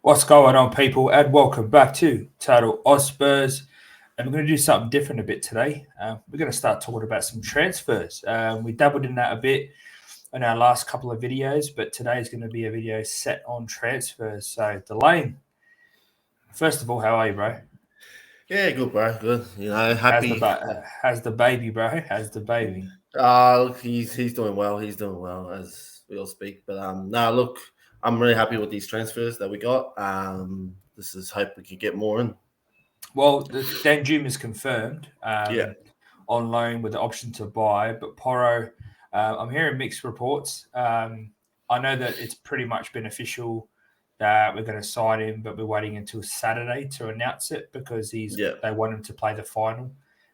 What's going on, people? And welcome back to Total Oz Spurs. And we're going to do something different a bit today. We're going to start talking about some transfers. We dabbled in that a bit in our last couple of videos, but today is going to be a video set on transfers. So, Delane, first of all, how are you, bro? Yeah, good, bro. Good. Happy. How's the baby, bro? How's the baby? Look, he's doing well. He's doing well as we all speak. But no, look, I'm really happy with these transfers that we got. This is hope we could get more in. Well, the Danjuma is confirmed Yeah, on loan with the option to buy, but Porro, I'm hearing mixed reports. I know that it's pretty much been official that we're going to sign him, but we're waiting until Saturday to announce it because they want him to play the final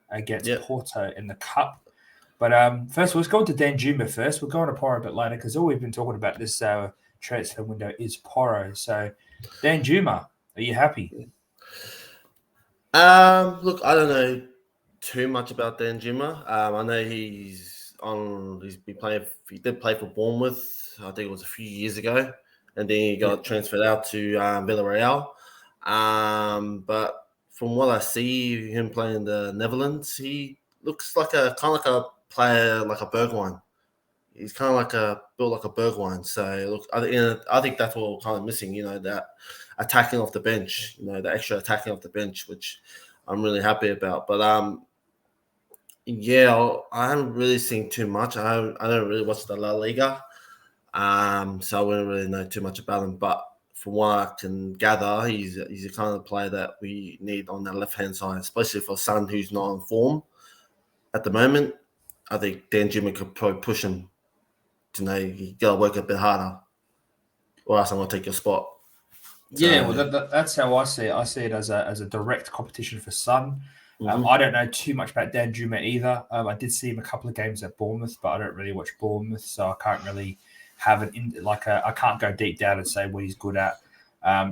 against Porto in the Cup. But first, let's go on to Danjuma first. We'll go on to Porro a bit later because all we've been talking about this transfer window is Porro. So, Danjuma, are you happy? Look, I don't know too much about Danjuma. I know he's been playing. He did play for Bournemouth. I think it was a few years ago, and then he got transferred out to Villarreal. But from what I see, him playing in the Netherlands, he looks like a player like a Bergwijn. He's kind of built like a Bergwijn. So look, I think that's what we're kind of missing. That attacking off the bench. The extra attacking off the bench, which I'm really happy about. But I haven't really seen too much. I don't really watch the La Liga, so I wouldn't really know too much about him. But from what I can gather, he's the kind of player that we need on that left hand side, especially for Son, who's not in form at the moment. I think Danjuma could probably push him to know you got to work a bit harder, or else I'm going to take your spot. Yeah, well, that's how I see it. I see it as a direct competition for Son. I don't know too much about Danjuma either. I did see him a couple of games at Bournemouth, but I don't really watch Bournemouth, so I can't really have I can't go deep down and say what he's good at.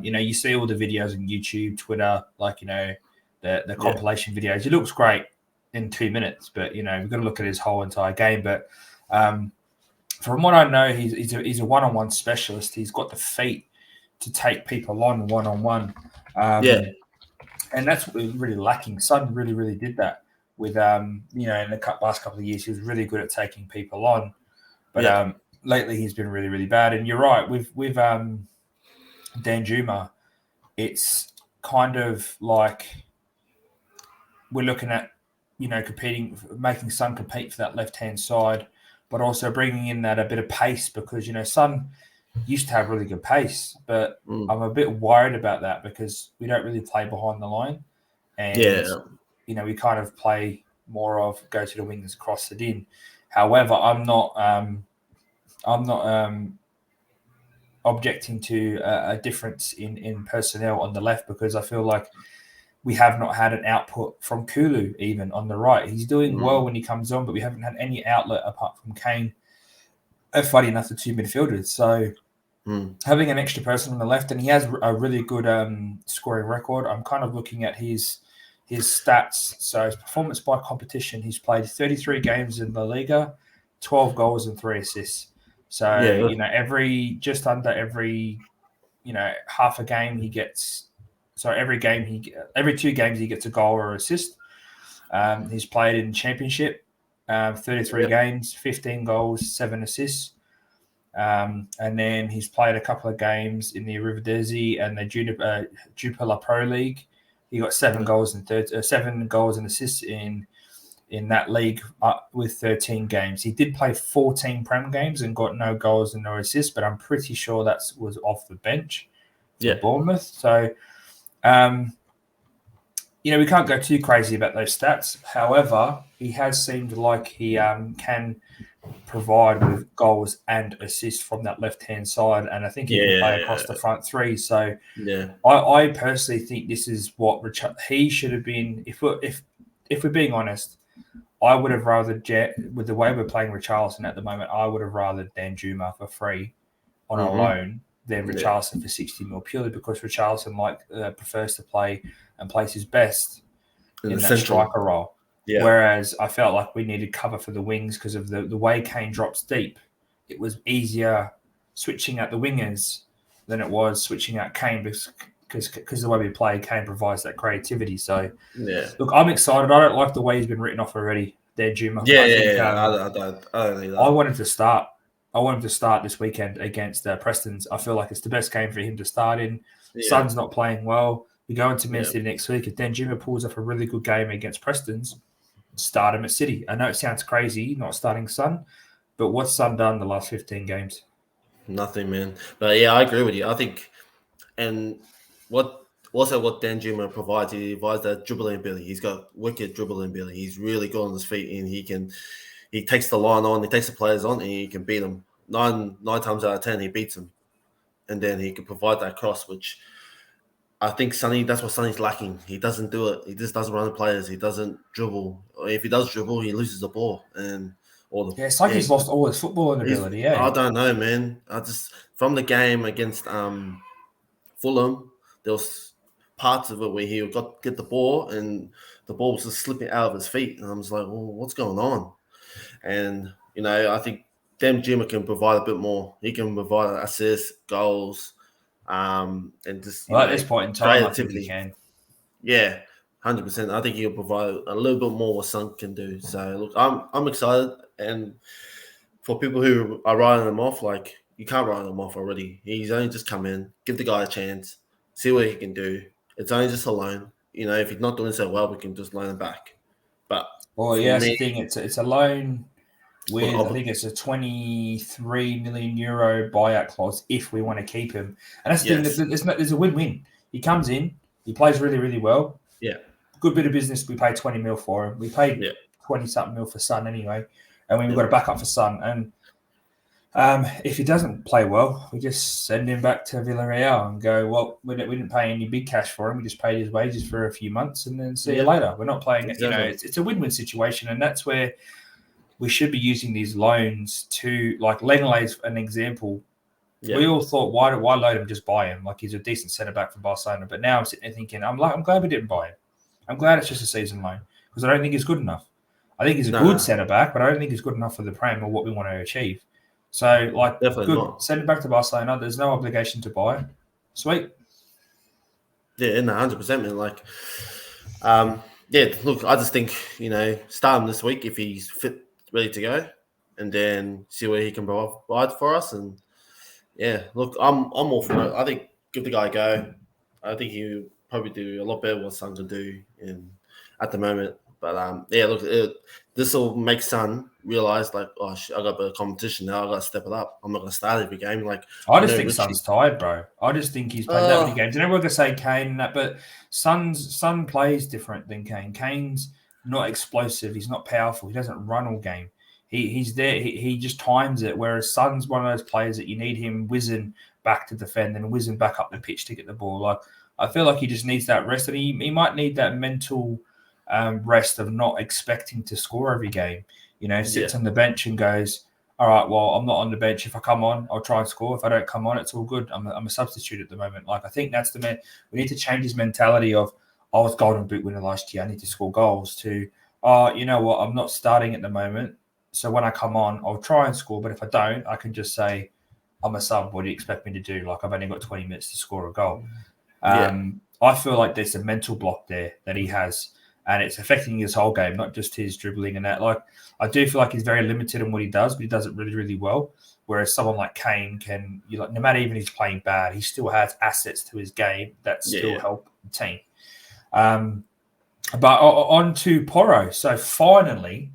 You see all the videos on YouTube, Twitter, the compilation videos. He looks great in 2 minutes, but we've got to look at his whole entire game. But from what I know, he's a one-on-one specialist. He's got the feet to take people on one-on-one. And that's what we're really lacking. Son really, really did that with, in the last couple of years. He was really good at taking people on. But lately he's been really, really bad. And you're right, with Danjuma, it's kind of like we're looking at, making Son compete for that left-hand side, but also bringing in that a bit of pace because, Son used to have really good pace, but I'm a bit worried about that because we don't really play behind the line. And, we kind of play more of go to the wings, cross it in. However, I'm not objecting to a difference in personnel on the left because I feel like we have not had an output from Kulu even on the right. He's doing well when he comes on, but we haven't had any outlet apart from Kane. Funny enough, the two midfielders. So having an extra person on the left, and he has a really good scoring record. I'm kind of looking at his stats. So his performance by competition, he's played 33 games in La Liga, 12 goals and 3 assists. So every half a game he gets. So every 2 games he gets a goal or assist. He's played in Championship, 33 games, 15 goals, 7 assists. And then he's played a couple of games in the Eredivisie and the Jupiler Pro League. He got 7 goals and 7 goals and assists in that league with 13 games. He did play 14 Prem games and got no goals and no assists, but I'm pretty sure that was off the bench for Bournemouth. So, we can't go too crazy about those stats. However, he has seemed like he can provide with goals and assists from that left-hand side, and I think he can play across the front three. So, I personally think this is what he should have been. If we're being honest, I would have rather with the way we're playing Richarlison at the moment, I would have rather Danjuma for free on a loan than Richarlison for 60 mil, purely because Richarlison prefers to play and plays his best in that striker role. Yeah. Whereas I felt like we needed cover for the wings because of the way Kane drops deep. It was easier switching out the wingers than it was switching out Kane because the way we play, Kane provides that creativity. So, look, I'm excited. I don't like the way he's been written off already, Danjuma. I don't either. I want him to start. I want him to start this weekend against Preston's. I feel like it's the best game for him to start in. Son's not playing well. We go into Man City next week. If Danjuma pulls off a really good game against Preston's, start him at City. I know it sounds crazy not starting Son, but what's Son done the last 15 games? Nothing, man. But yeah, I agree with you. I think, and what Danjuma provides, he provides that dribbling ability. He's got wicked dribbling ability. He's really good on his feet, and he takes the line on, he takes the players on, and he can beat them. Nine times out of 10, he beats them, and then he can provide that cross, which I think that's what Sonny's lacking. He doesn't do it. He just doesn't run the players. He doesn't dribble. Or if he does dribble, he loses the ball, it's like he's lost all his footballing ability. Yeah, I don't know, man. From the game against Fulham, there was parts of it where he got get the ball and the ball was just slipping out of his feet, and I was like, "Well, what's going on?" And I think Danjuma can provide a bit more. He can provide assists, goals, and just at this point in time, I think he can. Yeah, 100%. I think he'll provide a little bit more what Son can do. So look, I'm excited, and for people who are writing him off, like you can't write him off already. He's only just come in, give the guy a chance, see what he can do. It's only just a loan. If he's not doing so well, we can just loan him back. But that's the thing. It's a loan with I think it's a 23 million euro buyout clause if we want to keep him. And that's the thing. There's a win-win. He comes in, he plays really, really well. Yeah, good bit of business. We paid 20 mil for him. We paid 20-something mil for Son anyway, and we've got a backup for Son. And if he doesn't play well, we just send him back to Villarreal and go, well, we didn't pay any big cash for him. We just paid his wages for a few months and then see you later. We're not playing it. It's a win-win situation, and that's where we should be using these loans to, like Lenglet's an example. Yeah. We all thought, why load him? Just buy him. Like he's a decent centre back from Barcelona. But now I'm sitting there thinking, I'm glad we didn't buy him. I'm glad it's just a season loan because I don't think he's good enough. I think he's a good centre back, but I don't think he's good enough for the Prem or what we want to achieve. So, definitely good. Send him back to Barcelona. There's no obligation to buy. Sweet. Yeah, 100%, man. Look, I just think start him this week if he's fit, ready to go, and then see what he can provide for us. And look, I'm all for it. I think give the guy a go. I think he'll probably do a lot better what Son can do at the moment. But this will make Son realize I got a bit of competition now. I got to step it up. I'm not going to start every game. I just think Son's tired, bro. I just think he's played that many games. And everyone can say Kane and that, but Son plays different than Kane. Kane's not explosive. He's not powerful. He doesn't run all game. He's there. He just times it. Whereas Son's one of those players that you need him whizzing back to defend and whizzing back up the pitch to get the ball. I feel like he just needs that rest, and he might need that mental rest of not expecting to score every game. Sits on the bench and goes, all right, well, I'm not on the bench. If I come on, I'll try and score. If I don't come on, it's all good. I'm a substitute at the moment. I think that's we need to change his mentality of, I was Golden Boot winner last year, I need to score goals, to, you know what, I'm not starting at the moment. So when I come on, I'll try and score. But if I don't, I can just say, I'm a sub. What do you expect me to do? I've only got 20 minutes to score a goal. I feel like there's a mental block there that he has, and it's affecting his whole game, not just his dribbling and that. I do feel like he's very limited in what he does, but he does it really, really well. Whereas someone like Kane can, no matter even if he's playing bad, he still has assets to his game that still help the team. But on to Porro. So finally,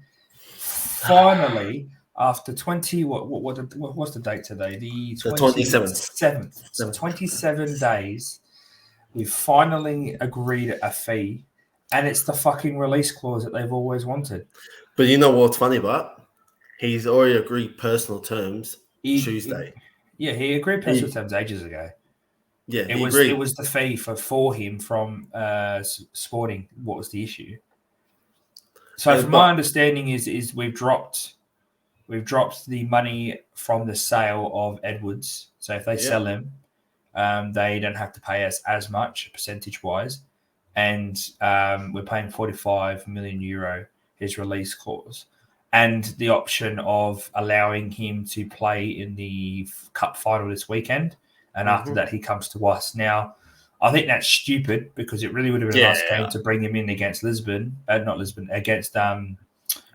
after 20, what's the date today? The 27th. So 27 days, we finally agreed a fee, and it's the fucking release clause that they've always wanted. But you know what's funny about? He's already agreed personal terms Tuesday. He agreed personal terms ages ago. Yeah, it was the fee for him from Sporting. What was the issue? So, from my understanding, is we've dropped the money from the sale of Edwards. So if they sell him, they don't have to pay us as much percentage wise, and we're paying 45 million euro his release clause, and the option of allowing him to play in the cup final this weekend and after that he comes to us. Now, I think that's stupid because it really would have been a nice game to bring him in against against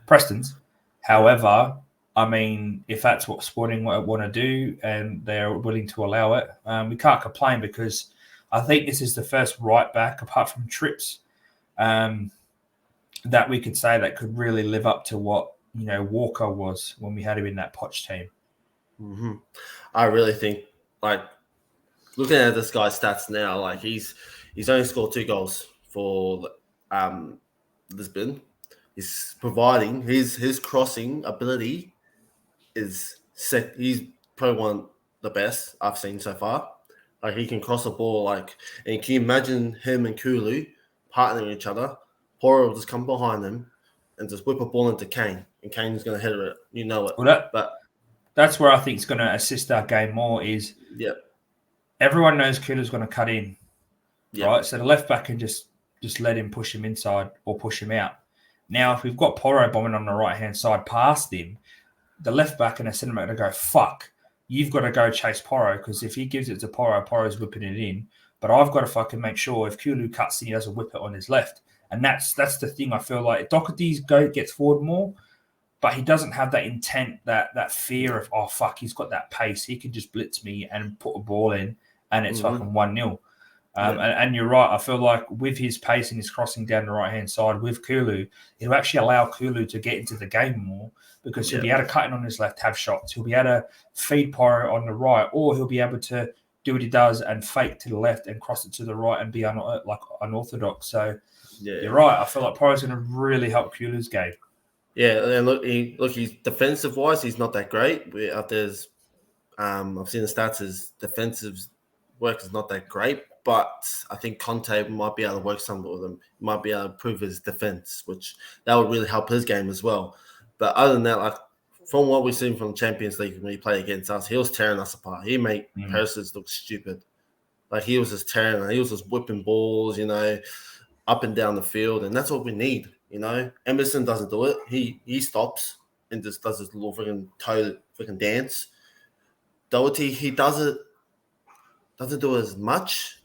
Preston's. However, I mean, if that's what Sporting want to do and they're willing to allow it, we can't complain because I think this is the first right back, apart from Trips, that we could say that could really live up to what Walker was when we had him in that Poch team. Mm-hmm. I really think, like, looking at this guy's stats now, like he's only scored 2 goals for Lisbon. He's providing his crossing ability is sick. He's probably one of the best I've seen so far. Like he can cross a ball, like, and can you imagine him and Kulu partnering each other? Porro will just come behind him and just whip a ball into Kane, and Kane's going to header it. You know it. Well, but that's where I think it's going to assist our game more. Is everyone knows Kulu's going to cut in, right? So the left back can just let him push him inside or push him out. Now, if we've got Porro bombing on the right hand side past him, the left back and the centre back are going to go, fuck, you've got to go chase Porro because if he gives it to Porro, Porro's whipping it in. But I've got to fucking make sure if Kulu cuts in, he doesn't whip it on his left. And that's the thing. I feel like Doherty gets forward more, but he doesn't have that intent, that fear of, oh, fuck, he's got that pace. He can just blitz me and put a ball in, and it's fucking 1-0. And you're right. I feel like with his pace and his crossing down the right-hand side with Kulu, it'll actually allow Kulu to get into the game more because he'll be able to cut in on his left, have shots. He'll be able to feed Porro on the right, or he'll be able to do what he does and fake to the left and cross it to the right and be unorthodox. So you're right. I feel like Porro's going to really help Kulu's game. Yeah, and look, he's defensive wise, he's not that great. I've seen the stats. His defensive work is not that great, but I think Conte might be able to work some with him. He might be able to improve his defense, which that would really help his game as well. But other than that, like from what we've seen from Champions League when he played against us, he was tearing us apart. He made Perisic look stupid. Like he was just tearing, he was just whipping balls, up and down the field, and that's what we need. Emerson doesn't do it. He stops and just does his little freaking dance. Doherty, he doesn't do as much,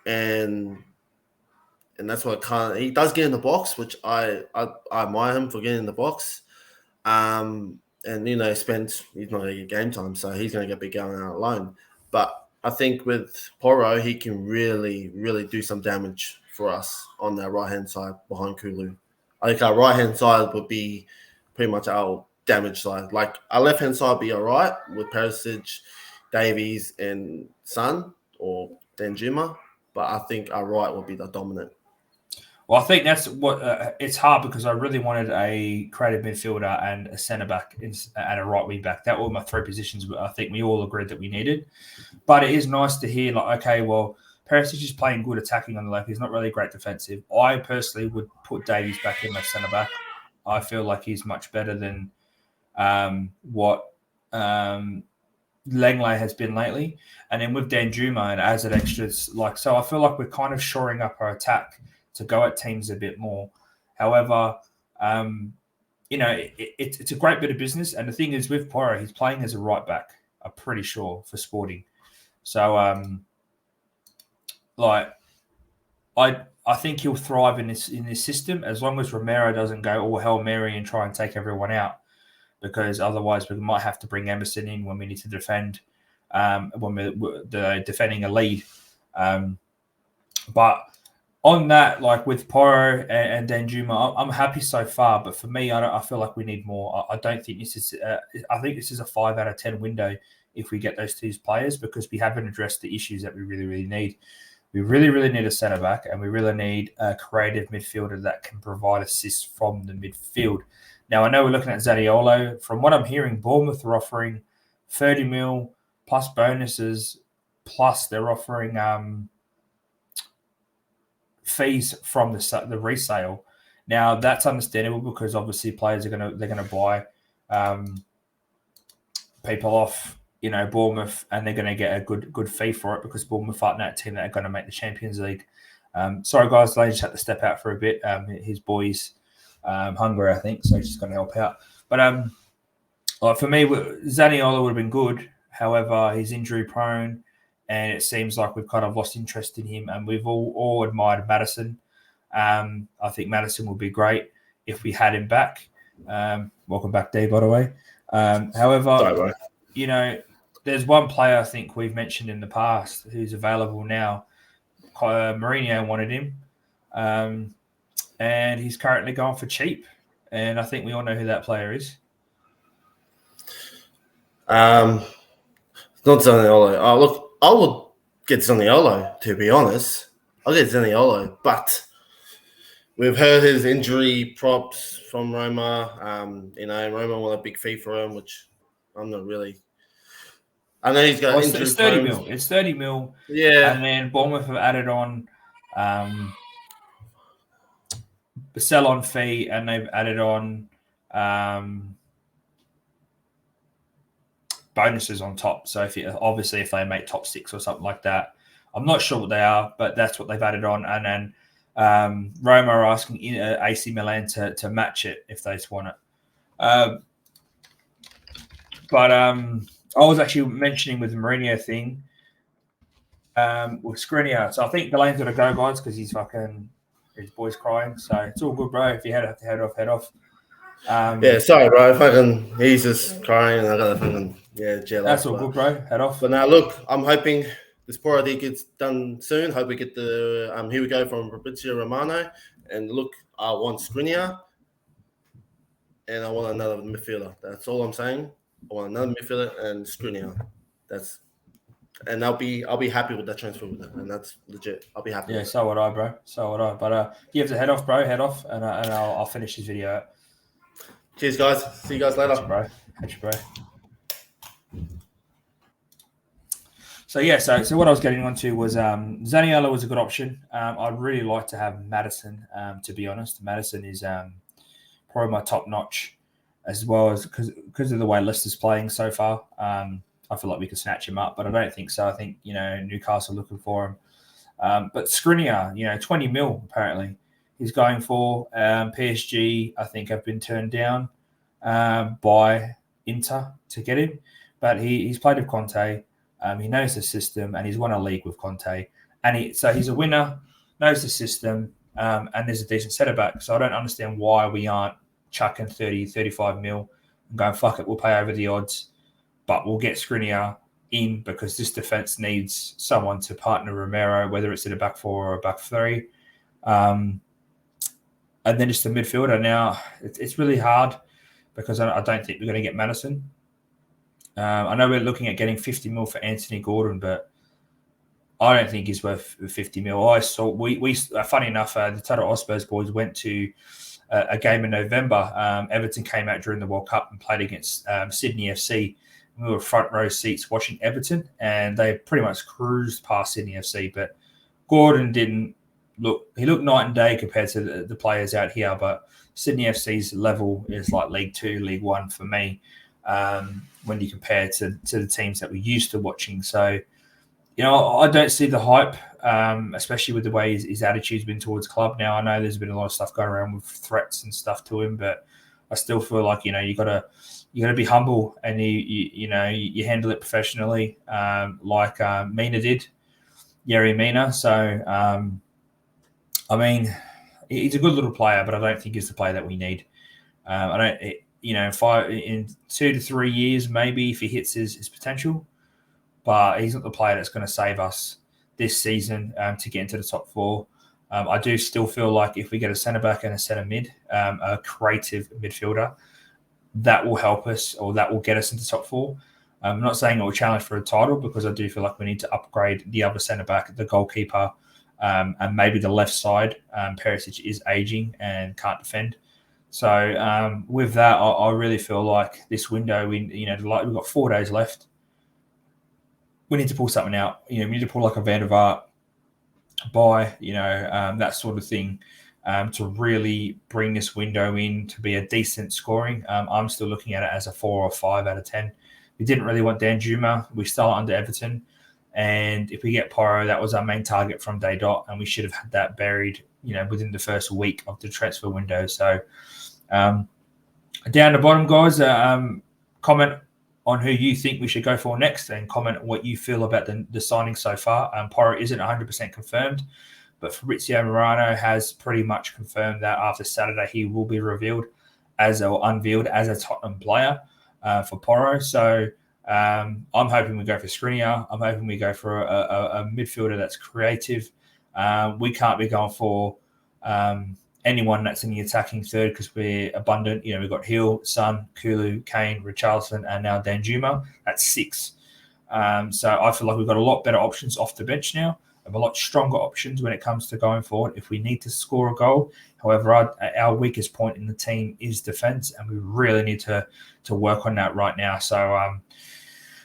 and that's what he does get in the box, which I admire him for getting in the box. And he's not going to get game time, so he's going to be going out alone. But I think with Porro, he can really, really do some damage for us on that right-hand side behind Kulu. I think our right-hand side would be pretty much our damage side. Like our left-hand side would be all right with Perisic, Davies, and Son or Danjuma, but I think our right will be the dominant. Well, I think that's what it's hard because I really wanted a creative midfielder and a centre back and a right wing back. That were my 3 positions. I think we all agreed that we needed. But it is nice to hear, like, okay, well, Perisic is playing good attacking on the left. He's not really great defensive. I personally would put Davies back in my centre back. I feel like he's much better than what Langley has been lately. And then with Danjuma and as an extras, so I feel like we're kind of shoring up our attack to go at teams a bit more. However, it's a great bit of business. And the thing is with Porro, he's playing as a right back, I'm pretty sure, for Sporting. So, I think he'll thrive in this system as long as Romero doesn't go all Hail Mary and try and take everyone out, because otherwise we might have to bring Emerson in when we need to defend, when we're defending a lead. But on that, like with Porro and Danjuma, I'm happy so far. But for me, I feel like we need more. I don't think this is. I think this is a 5 out of 10 window if we get those 2 players, because we haven't addressed the issues that we really, really need. We really, really need a centre back, and we really need a creative midfielder that can provide assists from the midfield. Now, I know we're looking at Zaniolo. From what I'm hearing, Bournemouth are offering 30 mil plus bonuses, plus they're offering fees from the resale. Now, that's understandable because obviously players are gonna buy people off, Bournemouth, and they're going to get a good fee for it because Bournemouth aren't that team that are going to make the Champions League. Sorry, guys, Lane just had to step out for a bit. His boy's hungry, I think, so he's just going to help out. But for me, Zaniolo would have been good. However, he's injury prone. and it seems like we've kind of lost interest in him, and we've all admired Madison. I think Madison would be great if we had him back. Welcome back, D, by the way. However, Sorry, you know, there's one player I think we've mentioned in the past who's available now. Mourinho wanted him, and he's currently going for cheap. And I think we all know who that player is. Not Zaniolo. Oh, look, I would get Zaniolo, to be honest. I'll get Zaniolo, but we've heard his injury props from Roma. Roma want a big fee for him, which I'm not really. I know he's got injury. It's 30 mil. It's 30 mil. Yeah. And then Bournemouth have added on the sell-on fee, and they've added on bonuses on top. So if they make top 6 or something like that, I'm not sure what they are, but that's what they've added on. And then Roma are asking AC Milan to match it if they want it. But I was actually mentioning with the Mourinho thing with Skriniar. So I think Delaney's got to go, guys, because his boy's crying. So it's all good, bro. If you head off. Sorry, bro. He's just crying, and I gotta gel that's off. All good, bro. Head off. But now, look, I'm hoping this Porro deal gets done soon. Hope we get the here we go from Fabrizio Romano. And look, I want Skriniar, and I want another midfielder. That's all I'm saying. I want another midfielder and Skriniar. And I'll be happy with that transfer with them, and that's legit. I'll be happy. Yeah, so would I, bro. So would I. But you have to head off, bro. Head off, and I'll finish this video out. Cheers, guys. See you guys later. Catch you, bro. So what I was getting onto was Zaniolo was a good option. I'd really like to have Madison. To be honest, Madison is probably my top notch, as well as because of the way Leicester's playing so far. I feel like we could snatch him up, but I don't think so. I think Newcastle are looking for him. But Skriniar, 20 mil apparently he's going for. PSG, I think, have been turned down by Inter to get him, but he's played with Conte. He knows the system, and he's won a league with Conte. And so he's a winner, knows the system, and there's a decent centre back. So I don't understand why we aren't chucking 30, 35 mil and going, fuck it, we'll pay over the odds, but we'll get Skriniar in because this defence needs someone to partner Romero, whether it's in a back 4 or a back 3. And then just the midfielder. Now, it's really hard because I don't think we're going to get Madison. I know we're looking at getting 50 mil for Anthony Gordon, but I don't think he's worth 50 mil. I saw funny enough, the Tata Spurs boys went to a game in November. Everton came out during the World Cup and played against Sydney FC. We were front row seats watching Everton, and they pretty much cruised past Sydney FC. But Gordon didn't look. He looked night and day compared to the players out here. But Sydney FC's level is like League 2, League 1 for me. When you compare to the teams that we're used to watching. So, I don't see the hype, especially with the way his attitude's been towards club. Now, I know there's been a lot of stuff going around with threats and stuff to him, but I still feel like, you gotta be humble, and you handle it professionally, like Mina did, Yerry Mina. So, he's a good little player, but I don't think he's the player that we need. In 2 to 3 years, maybe, if he hits his potential. But he's not the player that's going to save us this season to get into the top 4. I do still feel like if we get a centre-back and a centre-mid, a creative midfielder, that will help us, or that will get us into top 4. I'm not saying it will challenge for a title, because I do feel like we need to upgrade the other centre-back, the goalkeeper, and maybe the left side. Perisic is ageing and can't defend. So with that, I really feel like this window, we've got 4 days left. We need to pull something out. We need to pull like a Van der Vaart buy, that sort of thing, to really bring this window in to be a decent scoring. I'm still looking at it as a 4 or 5 out of 10. We didn't really want Danjuma. We start under Everton. And if we get Porro, that was our main target from day dot, and we should have had that buried, within the first week of the transfer window. So down the bottom, guys, comment on who you think we should go for next, and comment what you feel about the signing so far. Porro isn't 100% confirmed, but Fabrizio Morano has pretty much confirmed that after Saturday he will be unveiled as a Tottenham player for Porro. So I'm hoping we go for Skriniar. I'm hoping we go for a midfielder that's creative. We can't be going for anyone that's in the attacking third because we're abundant. We've got Hill, Son, Kulu, Kane, Richarlison, and now Danjuma. That's 6. So I feel like we've got a lot better options off the bench now. We have a lot stronger options when it comes to going forward if we need to score a goal. However, our weakest point in the team is defence, and we really need to work on that right now. So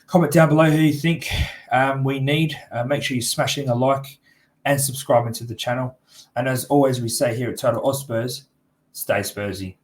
comment down below who you think we need. Make sure you're smashing a like and subscribing to the channel. And as always, we say here at Total Spurs, stay Spursy.